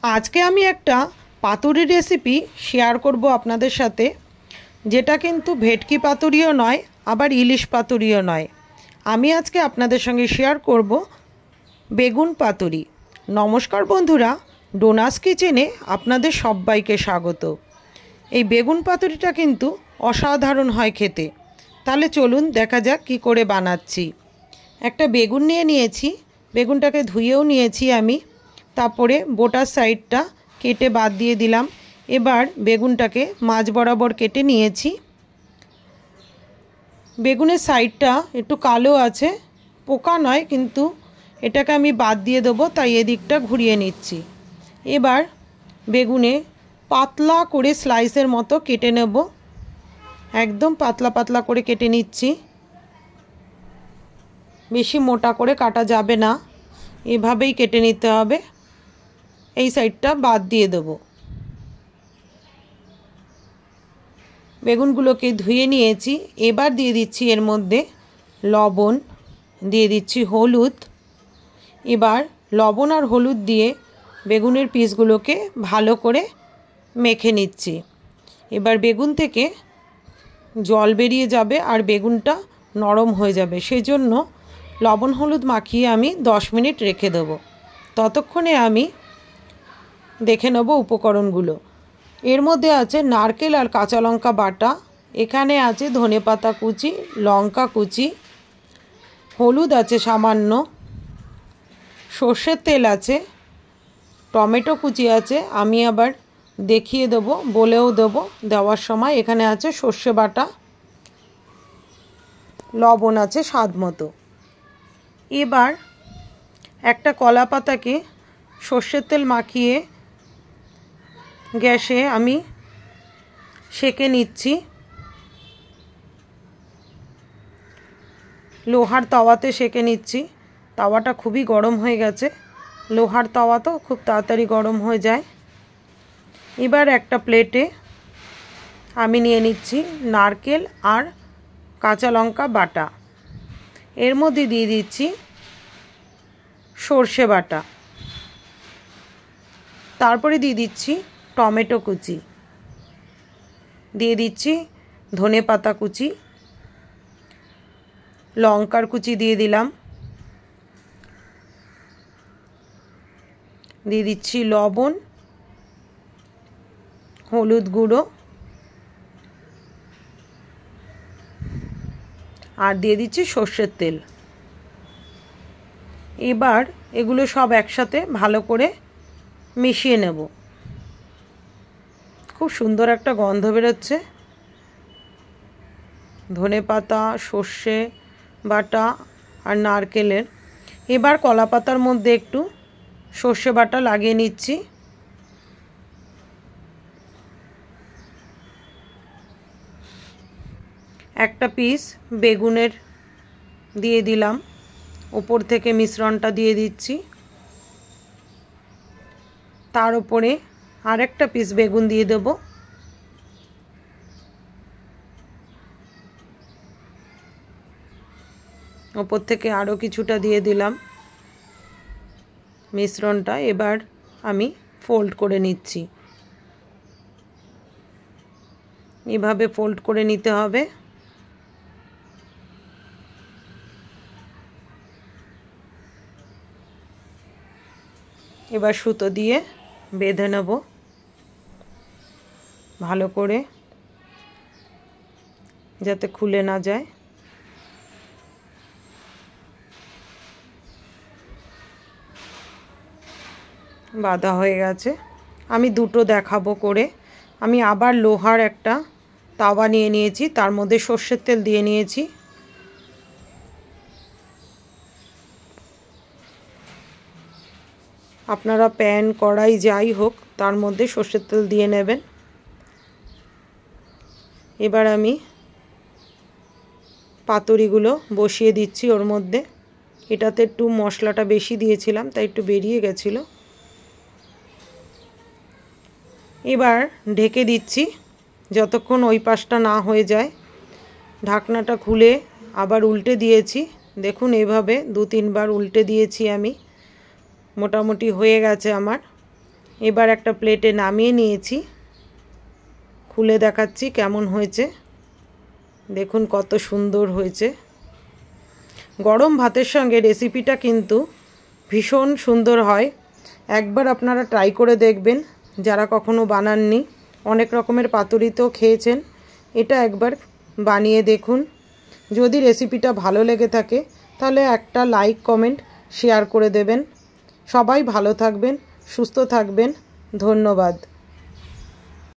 আজকে আমি একটা পাতুরি রেসিপি শেয়ার করব আপনাদের সাথে, যেটা কিন্তু ভেটকি পাতুরিও নয় আবার ইলিশ পাতুরিও নয়। আমি আজকে আপনাদের সঙ্গে শেয়ার করব বেগুন পাতুরি। নমস্কার বন্ধুরা, ডোনাস কিচেনে আপনাদের সবাইকে স্বাগত। এই বেগুন পাতুরিটা কিন্তু অসাধারণ হয় খেতে। তাহলে চলুন দেখা যাক কী করে বানাচ্ছি। একটা বেগুন নিয়েছি, বেগুনটাকে ধুয়েও নিয়েছি আমি। তারপরে বোটার সাইডটা কেটে বাদ দিয়ে দিলাম। এবার বেগুনটাকে মাঝ বরাবর কেটে নিয়েছি। বেগুনের সাইডটা একটু কালো আছে, পোকা নয়, কিন্তু এটাকে আমি বাদ দিয়ে দেবো, তাই এদিকটা ঘুরিয়ে নিচ্ছি। এবার বেগুনে পাতলা করে স্লাইসের মতো কেটে নেব। একদম পাতলা পাতলা করে কেটে নিচ্ছি, বেশি মোটা করে কাটা যাবে না, এভাবেই কেটে নিতে হবে। এই সাইডটা বাদ দিয়ে দেব। বেগুনগুলোকে ধুয়ে নিয়েছি। এবার দিয়ে দিচ্ছি এর মধ্যে লবণ, দিয়ে দিচ্ছি হলুদ। এবার লবণ আর হলুদ দিয়ে বেগুনের পিসগুলোকে ভালো করে মেখে নিচ্ছি। এবার বেগুন থেকে জল বেরিয়ে যাবে আর বেগুনটা নরম হয়ে যাবে, সেজন্য লবণ হলুদ মাখিয়ে আমি 10 মিনিট রেখে দেবো। ততক্ষণে আমি দেখে নেব উপকরণগুলো। এর মধ্যে আছে নারকেল আর কাঁচা লঙ্কা বাটা, এখানে আছে ধনেপাতা কুচি, লঙ্কা কুচি, হলুদ আছে সামান্য, সর্ষের তেল আছে, টমেটো কুচি আছে, আমি আবার দেখিয়ে দেবো, বলেও দেবো দেওয়ার সময়। এখানে আছে সর্ষে বাটা, লবণ আছে স্বাদ মতো। এবার একটা কলা পাতাকে সর্ষের তেল মাখিয়ে গ্যাসে আমি সেঁকে নিচ্ছি। লোহার তাওয়াতে সেঁকে নিচ্ছি। তাওয়াটা খুবই গরম হয়ে গেছে, লোহার তাওয়া তো খুব তাড়াতাড়ি গরম হয়ে যায়। এবার একটা প্লেটে আমি নিয়ে নিচ্ছি নারকেল আর কাঁচা লঙ্কা বাটা, এর মধ্যে দিয়ে দিচ্ছি সর্ষে বাটা, তারপরে দিয়ে দিচ্ছি টমেটো কুচি, দিয়ে দিচ্ছি ধনেপাতা কুচি, লঙ্কার কুচি দিয়ে দিলাম, দিয়ে দিচ্ছি লবণ, হলুদ গুঁড়ো আর দিয়ে দিচ্ছি সর্ষের তেল। এবার এগুলো সব একসাথে ভালো করে মিশিয়ে নেব। খুব সুন্দর একটা গন্ধ বেরোচ্ছে ধনেপাতা, সর্ষে বাটা আর নারকেলের। এবার কলা পাতার মধ্যে একটু সর্ষে বাটা লাগিয়ে নিচ্ছি। একটা পিস বেগুনের দিয়ে দিলাম, উপর থেকে মিশ্রণটা দিয়ে দিচ্ছি। তার উপরে আরেকটা পিস বেগুন দিয়ে দেব। উপর থেকে আরও কিছুটা দিয়ে দিলাম মিশ্রণটা। এবার আমি ফোল্ড করে নিচ্ছি, এভাবে ফোল্ড করে নিতে হবে। এবার সুতো দিয়ে বেঁধে নেব ভালো করে, যাতে খুলে না যায়। বাঁধা হয়ে গেছে। আমি দুটো দেখাবো করে। আমি আবার লোহার একটা তাওয়া নিয়ে নিয়েছি, তার মধ্যে সর্ষের তেল দিয়ে নিয়েছি। আপনারা প্যান কড়াই যাই হোক তার মধ্যে সর্ষের তেল দিয়ে নেবেন। এবার আমি পাতুরিগুলো বসিয়ে দিচ্ছি ওর মধ্যে। এটাতে একটু মশলাটা বেশি দিয়েছিলাম, তাই একটু বেরিয়ে গেছিলো। এবার ঢেকে দিচ্ছি যতক্ষণ ওই পাশটা না হয়ে যায়। ঢাকনাটা খুলে আবার উল্টে দিয়েছি, দেখুন এভাবে 2-3 বার উল্টে দিয়েছি আমি। মোটামুটি হয়ে গেছে আমার। এবার একটা প্লেটে নামিয়ে নিয়েছি, খুলে দেখাচ্ছি কেমন হয়েছে। দেখুন কত সুন্দর হয়েছে। গরম ভাতের সঙ্গে রেসিপিটা কিন্তু ভীষণ সুন্দর হয়। একবার আপনারা ট্রাই করে দেখবেন যারা কখনো বানাননি। অনেক রকমের পাতুরিতেও খেয়েছেন, এটা একবার বানিয়ে দেখুন। যদি রেসিপিটা ভালো লেগে থাকে তাহলে একটা লাইক, কমেন্ট, শেয়ার করে দেবেন। সবাই ভালো থাকবেন, সুস্থ থাকবেন। ধন্যবাদ।